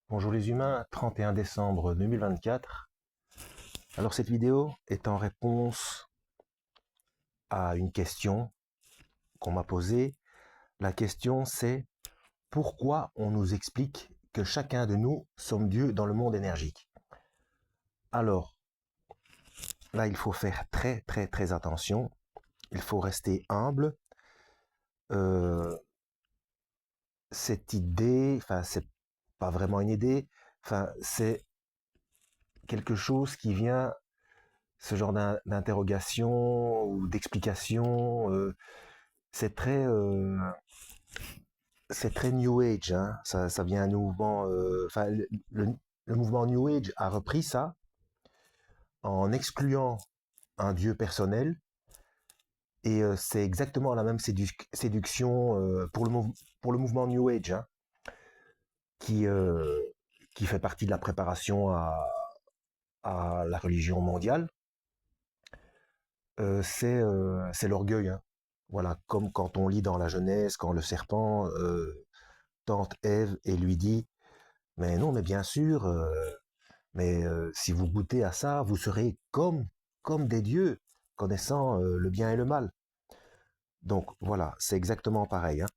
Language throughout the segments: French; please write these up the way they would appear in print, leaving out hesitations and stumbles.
Bonjour les humains, 31 décembre 2024. Alors cette vidéo est en réponse à une question qu'on m'a posée. La question c'est pourquoi on nous explique que chacun de nous sommes Dieu dans le monde énergique. Alors là il faut faire très attention. Il faut rester humble. Euh, cette idée, c'est pas vraiment une idée, c'est quelque chose qui vient ce genre d'interrogation ou d'explication, c'est très, c'est très New Age. Hein. Ça vient un mouvement. Le mouvement New Age a repris ça en excluant un dieu personnel. Et c'est exactement la même séduction pour le mouvement New Age, hein, qui, euh, qui fait partie de la préparation à la religion mondiale. C'est l'orgueil. Hein. Voilà, comme quand on lit dans la Genèse, quand le serpent tente Ève et lui dit, mais non, mais bien sûr, si vous goûtez à ça, vous serez comme des dieux, connaissant le bien et le mal. Donc voilà, c'est exactement pareil. Hein.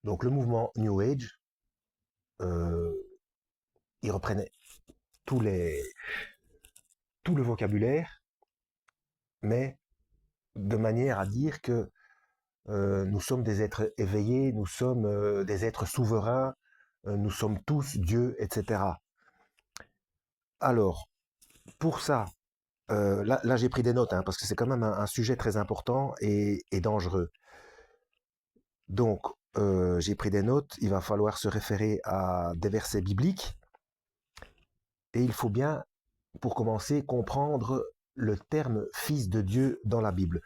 Donc le mouvement New Age, euh, il reprenait tous les, tout le vocabulaire, mais de manière à dire que nous sommes des êtres éveillés, nous sommes des êtres souverains, nous sommes tous Dieu, etc. Alors, pour ça, là j'ai pris des notes, hein, parce que c'est quand même un sujet très important et dangereux. Donc, j'ai pris des notes, il va falloir se référer à des versets bibliques, et il faut bien, pour commencer, comprendre le terme fils de Dieu dans la Bible.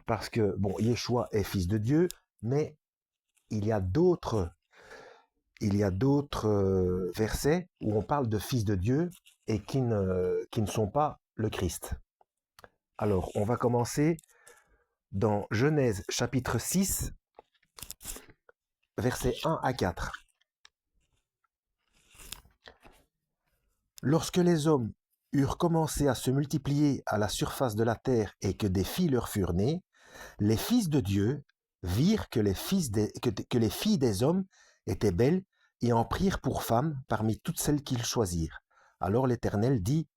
Parce que, bon, Yeshua est fils de Dieu, mais il y a d'autres versets où on parle de fils de Dieu et qui ne sont pas le Christ. Alors, on va commencer dans Genèse chapitre 6, versets 1 à 4. Lorsque les hommes eurent commencé à se multiplier à la surface de la terre et que des filles leur furent nées, les fils de Dieu virent que que les filles des hommes étaient belles et en prirent pour femmes parmi toutes celles qu'ils choisirent. Alors l'Éternel dit,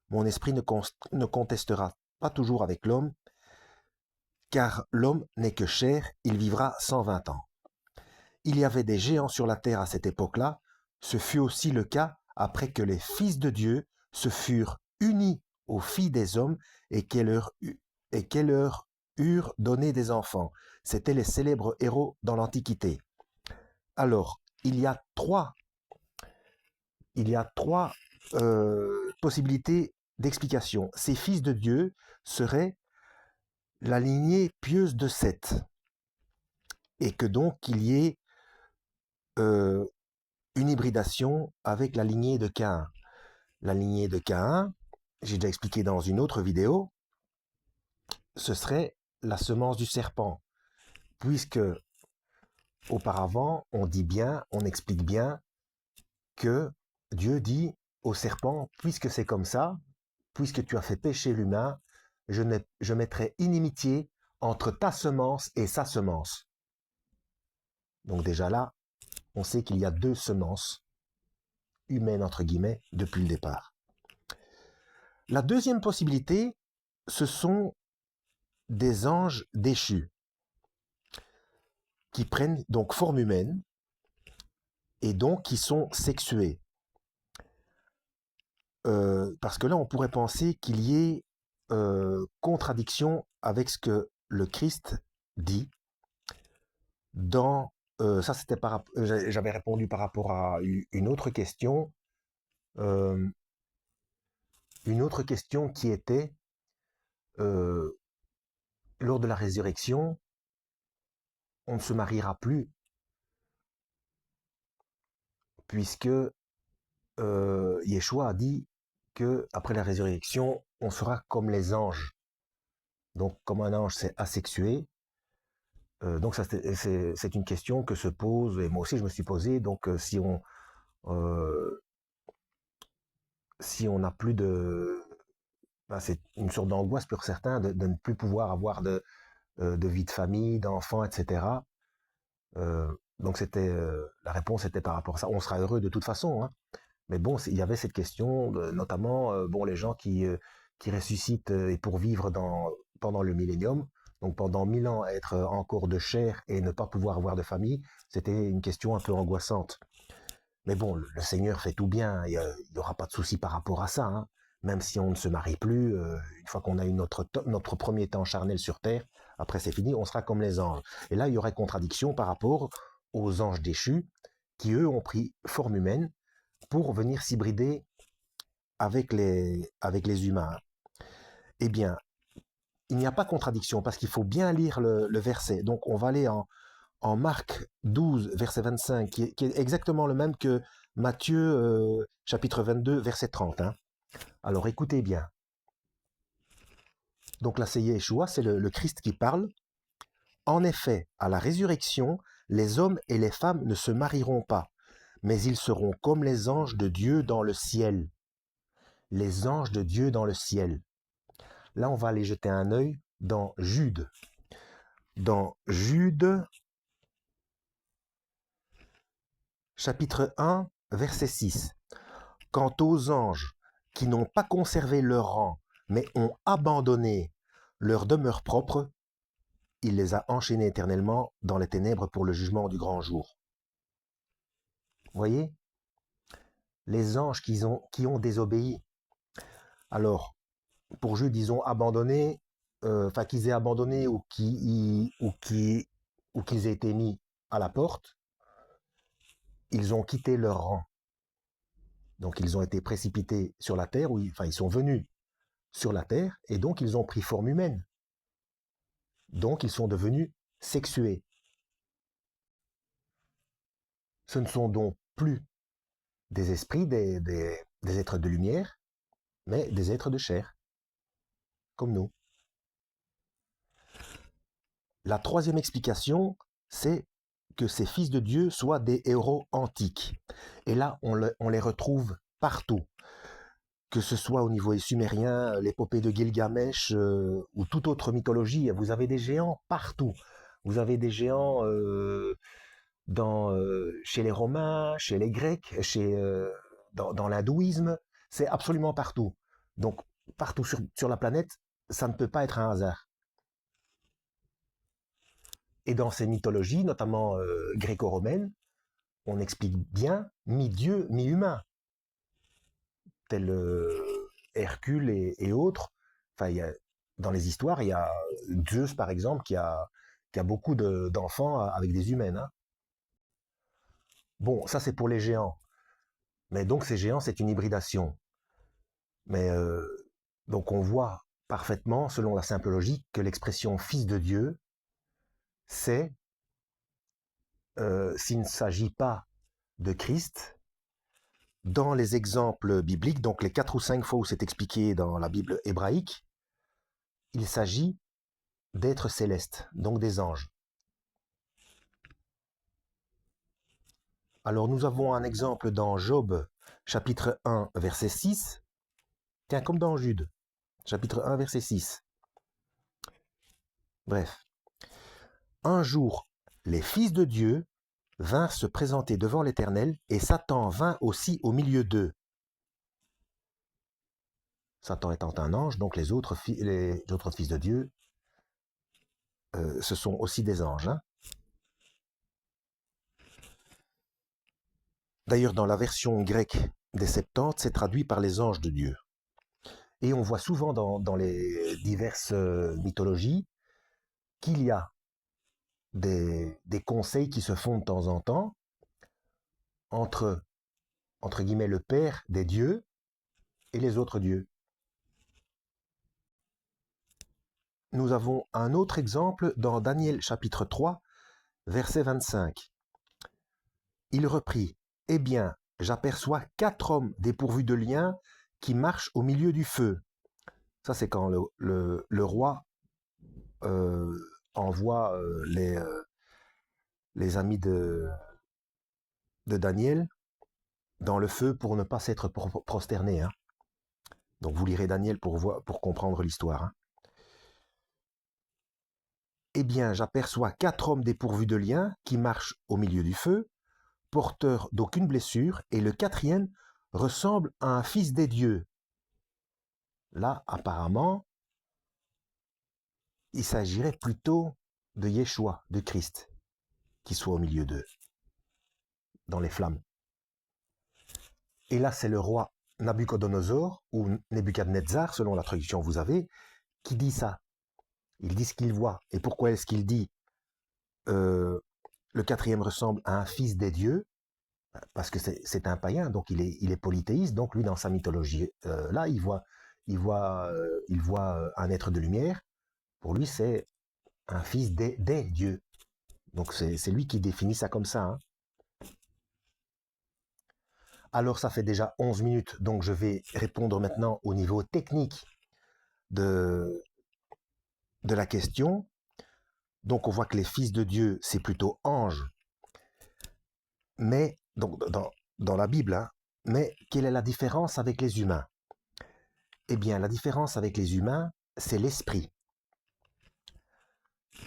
mon esprit ne contestera pas toujours avec l'homme, car l'homme n'est que chair, il vivra 120 ans. Il y avait des géants sur la terre à cette époque-là, ce fut aussi le cas après que les fils de Dieu se furent unis aux filles des hommes et qu'elles leur eurent donné des enfants. C'étaient les célèbres héros dans l'Antiquité. Alors, il y a trois possibilités d'explication. Ces fils de Dieu seraient la lignée pieuse de Seth, et que donc il y ait euh, une hybridation avec la lignée de Caïn. La lignée de Caïn, j'ai déjà expliqué dans une autre vidéo, ce serait la semence du serpent, puisque auparavant on explique bien que Dieu dit au serpent, puisque c'est comme ça, puisque tu as fait pécher l'humain, je mettrai inimitié entre ta semence et sa semence. Donc déjà là, on sait qu'il y a deux semences humaines, entre guillemets, depuis le départ. La deuxième possibilité, ce sont des anges déchus qui prennent donc forme humaine et donc qui sont sexués. Parce que là, on pourrait penser qu'il y ait contradiction avec ce que le Christ dit dans ça c'était j'avais répondu par rapport à euh, une autre question qui était euh, lors de la résurrection, on ne se mariera plus puisque Yeshua a dit que après la résurrection, on sera comme les anges. Donc comme un ange c'est asexué, Donc ça, c'est une question que se pose, et moi aussi je me suis posé, donc euh, si on n'a plus de... ben, c'est une sorte d'angoisse pour certains de ne plus pouvoir avoir de vie de famille, d'enfants, etc. Donc la réponse était par rapport à ça. On sera heureux de toute façon, hein. Mais bon, il y avait cette question, notamment bon, les gens qui ressuscitent et pour vivre pendant le millénium, donc pendant 1000 ans, être encore de chair et ne pas pouvoir avoir de famille, c'était une question un peu angoissante. Mais bon, le Seigneur fait tout bien, il n'y aura pas de souci par rapport à ça, hein. Même si on ne se marie plus, une fois qu'on a eu notre premier temps charnel sur terre, après c'est fini, on sera comme les anges. Et là, il y aurait contradiction par rapport aux anges déchus, qui eux ont pris forme humaine pour venir s'hybrider avec les humains. Eh bien, il n'y a pas contradiction parce qu'il faut bien lire le verset. Donc, on va aller en Marc 12, verset 25, qui est exactement le même que Matthieu chapitre 22, verset 30, hein. Alors, écoutez bien. Donc là, c'est Yeshua, c'est le Christ qui parle. En effet, à la résurrection, les hommes et les femmes ne se marieront pas, mais ils seront comme les anges de Dieu dans le ciel. Les anges de Dieu dans le ciel. Là, on va aller jeter un œil dans Jude. Dans Jude, chapitre 1, verset 6. Quant aux anges qui n'ont pas conservé leur rang, mais ont abandonné leur demeure propre, il les a enchaînés éternellement dans les ténèbres pour le jugement du grand jour. Vous voyez? Les anges qui ont désobéi. Alors, pour Jude, ils ont abandonné, enfin qu'ils aient abandonné ou qu'ils aient été mis à la porte, ils ont quitté leur rang. Donc ils ont été précipités sur la terre, enfin ils sont venus sur la terre, et donc ils ont pris forme humaine. Donc ils sont devenus sexués. Ce ne sont donc plus des esprits, des êtres de lumière, mais des êtres de chair, comme nous. La troisième explication, c'est que ces fils de Dieu soient des héros antiques. Et là, on les retrouve partout. Que ce soit au niveau des Sumériens, l'épopée de Gilgamesh ou toute autre mythologie, vous avez des géants partout. Vous avez des géants chez les Romains, chez les Grecs, dans l'hindouisme, c'est absolument partout. Donc, partout sur la planète, ça ne peut pas être un hasard. Et dans ces mythologies, notamment gréco-romaines, on explique bien mi-dieu, mi-humain, tel Hercule et autres. Enfin, dans les histoires, il y a Zeus, par exemple, qui a beaucoup d'enfants avec des humaines, hein. Bon, ça c'est pour les géants. Mais donc ces géants, c'est une hybridation. Mais donc on voit parfaitement, selon la simple logique, que l'expression fils de Dieu, c'est, s'il ne s'agit pas de Christ, dans les exemples bibliques, donc les 4 ou 5 fois où c'est expliqué dans la Bible hébraïque, il s'agit d'êtres célestes, donc des anges. Alors nous avons un exemple dans Job, chapitre 1, verset 6, tiens, comme dans Jude, chapitre 1, verset 6. Bref. Un jour, les fils de Dieu vinrent se présenter devant l'Éternel, et Satan vint aussi au milieu d'eux. Satan étant un ange, donc les autres fils de Dieu, ce sont aussi des anges, hein. D'ailleurs, dans la version grecque des Septante, c'est traduit par les anges de Dieu. Et on voit souvent dans les diverses mythologies qu'il y a des conseils qui se font de temps en temps entre guillemets, le père des dieux et les autres dieux. Nous avons un autre exemple dans Daniel chapitre 3, verset 25. Il reprit, « Eh bien, j'aperçois 4 hommes dépourvus de liens qui marchent au milieu du feu. » Ça, c'est quand le roi envoie les amis de Daniel dans le feu pour ne pas s'être prosternés. Hein. Donc vous lirez Daniel pour comprendre l'histoire. Hein. Eh bien, j'aperçois 4 hommes dépourvus de liens qui marchent au milieu du feu, porteurs d'aucune blessure, et le quatrième ressemble à un fils des dieux. Là, apparemment, il s'agirait plutôt de Yeshua, de Christ, qui soit au milieu d'eux, dans les flammes. Et là, c'est le roi Nabucodonosor, ou Nebuchadnezzar, selon la traduction que vous avez, qui dit ça. Il dit ce qu'il voit. Et pourquoi est-ce qu'il dit le quatrième ressemble à un fils des dieux? Parce que c'est un païen, donc il est polythéiste, donc lui, dans sa mythologie, là, il voit un être de lumière. Pour lui, c'est un fils des dieux. Donc c'est lui qui définit ça comme ça. Hein. Alors ça fait déjà 11 minutes, donc je vais répondre maintenant au niveau technique de la question. Donc on voit que les fils de Dieu, c'est plutôt anges. Mais, donc dans la Bible, hein, mais quelle est la différence avec les humains? Eh bien, la différence avec les humains, c'est l'esprit.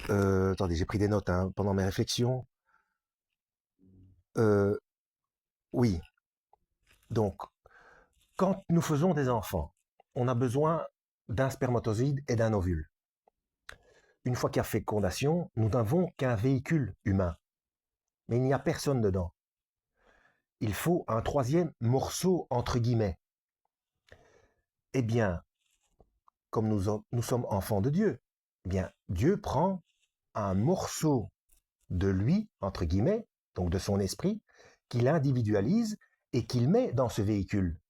Attendez, j'ai pris des notes hein, pendant mes réflexions. Oui, donc, quand nous faisons des enfants, on a besoin d'un spermatozoïde et d'un ovule. Une fois qu'il y a fécondation, nous n'avons qu'un véhicule humain, mais il n'y a personne dedans. Il faut un troisième morceau entre guillemets. Eh bien, comme nous sommes enfants de Dieu, eh bien, Dieu prend un morceau de lui, entre guillemets, donc de son esprit, qu'il individualise et qu'il met dans ce véhicule.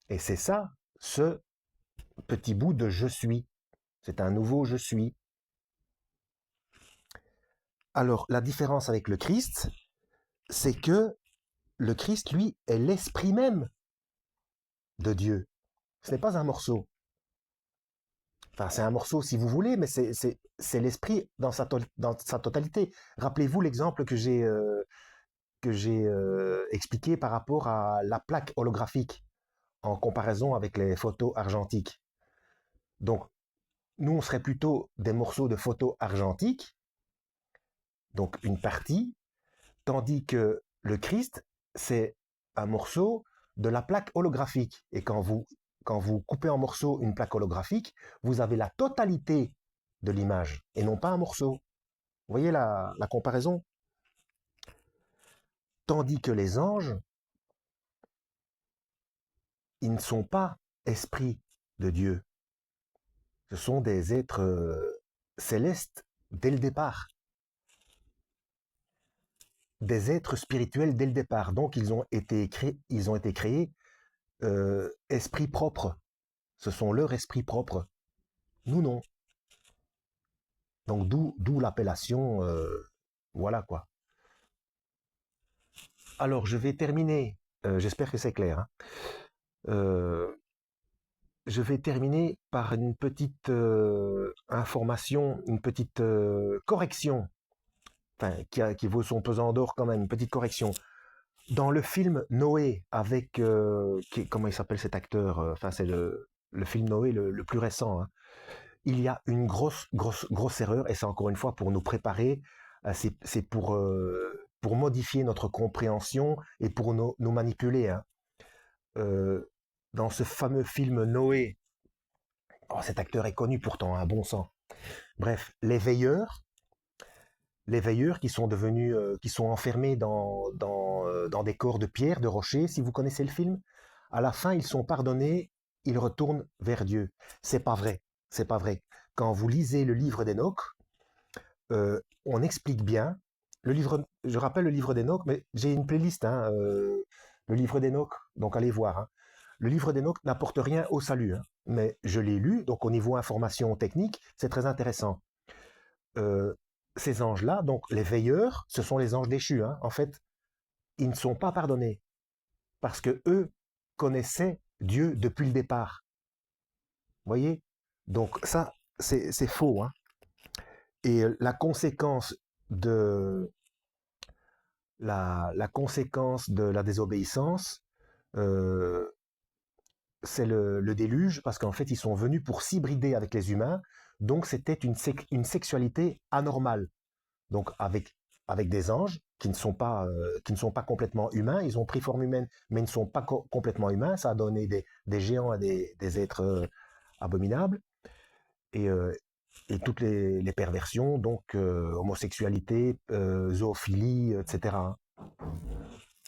Et c'est ça, ce petit bout de je suis. C'est un nouveau je suis. Alors, la différence avec le Christ, c'est que le Christ, lui, est l'esprit même de Dieu. Ce n'est pas un morceau. Enfin, c'est un morceau si vous voulez, mais c'est l'esprit dans sa totalité. Rappelez-vous l'exemple que j'ai expliqué par rapport à la plaque holographique en comparaison avec les photos argentiques. Donc, nous, on serait plutôt des morceaux de photos argentiques, donc une partie, tandis que le Christ, c'est un morceau de la plaque holographique. Et quand vous coupez en morceaux une plaque holographique, vous avez la totalité de l'image et non pas un morceau. Vous voyez la comparaison? Tandis que les anges, ils ne sont pas esprits de Dieu. Ce sont des êtres célestes dès le départ. Des êtres spirituels dès le départ. Donc ils ont été créés esprit propre. Ce sont leurs esprits propres. Nous, non. Donc d'où l'appellation, voilà quoi. Alors je vais terminer, j'espère que c'est clair. Hein. Je vais terminer par une petite information, une petite correction, enfin qui vaut son pesant d'or quand même, une petite correction. Dans le film Noé, avec comment il s'appelle cet acteur? Enfin c'est le film Noé le plus récent. Hein. Il y a une grosse erreur, et c'est encore une fois pour nous préparer, c'est pour modifier notre compréhension et pour nous manipuler. Hein. Dans ce fameux film Noé, oh, cet acteur est connu pourtant, un bon sang. Bref, les veilleurs qui sont devenus, qui sont enfermés dans des corps de pierre, de rochers, si vous connaissez le film, à la fin ils sont pardonnés, ils retournent vers Dieu. C'est pas vrai, c'est pas vrai. Quand vous lisez le livre d'Enoch, on explique bien. Je rappelle le livre d'Enoch, mais j'ai une playlist, hein, le livre d'Enoch, donc allez voir. Hein. Le livre d'Enoch n'apporte rien au salut, hein, mais je l'ai lu, donc au niveau information technique, c'est très intéressant. Ces anges-là, donc les veilleurs, ce sont les anges déchus. Hein. En fait, ils ne sont pas pardonnés parce que eux connaissaient Dieu depuis le départ. Vous voyez? Donc ça, c'est faux. Hein. Et la conséquence de la désobéissance, euh, c'est le déluge, parce qu'en fait, ils sont venus pour s'hybrider avec les humains, donc c'était une sexualité anormale. Donc avec des anges qui ne sont pas complètement humains, ils ont pris forme humaine, mais ne sont pas complètement humains, ça a donné des géants à des êtres abominables, et, euh, et toutes les perversions, donc homosexualité, zoophilie, etc.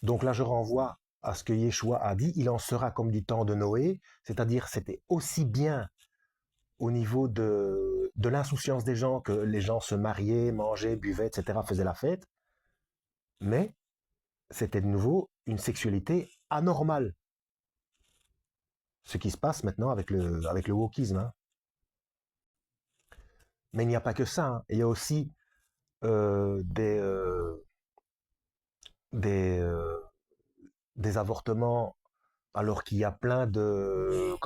Donc là, je renvoie à ce que Yeshua a dit, il en sera comme du temps de Noé, c'est-à-dire c'était aussi bien au niveau de l'insouciance des gens, que les gens se mariaient, mangeaient, buvaient, etc., faisaient la fête, mais c'était de nouveau une sexualité anormale. Ce qui se passe maintenant avec le wokisme. Hein. Mais il n'y a pas que ça. Hein. Il y a aussi euh, des, euh, des, euh, des avortements, alors qu'il y a plein de,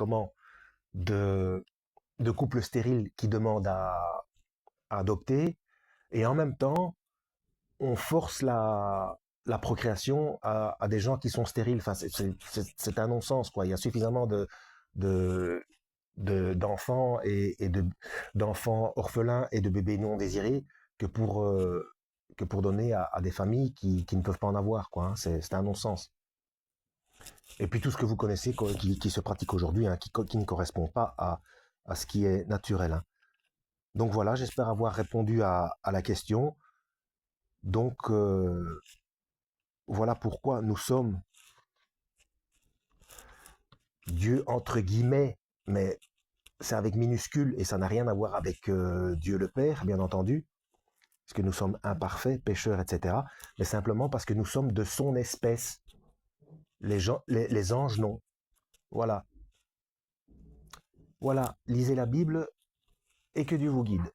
de couples stériles qui demandent à adopter. Et en même temps, on force la procréation à des gens qui sont stériles. Enfin, c'est un non-sens, quoi. Il y a suffisamment de, d'enfants d'enfants orphelins et de bébés non désirés que que pour donner à des familles qui ne peuvent pas en avoir, quoi. Hein. C'est un non-sens. Et puis tout ce que vous connaissez qui se pratique aujourd'hui, hein, qui ne correspond pas à ce qui est naturel. Hein. Donc voilà, j'espère avoir répondu à la question. Donc voilà pourquoi nous sommes Dieu entre guillemets, mais c'est avec minuscule et ça n'a rien à voir avec Dieu le Père, bien entendu, parce que nous sommes imparfaits, pécheurs, etc. Mais simplement parce que nous sommes de son espèce. Les anges, non. Voilà. Voilà, lisez la Bible et que Dieu vous guide.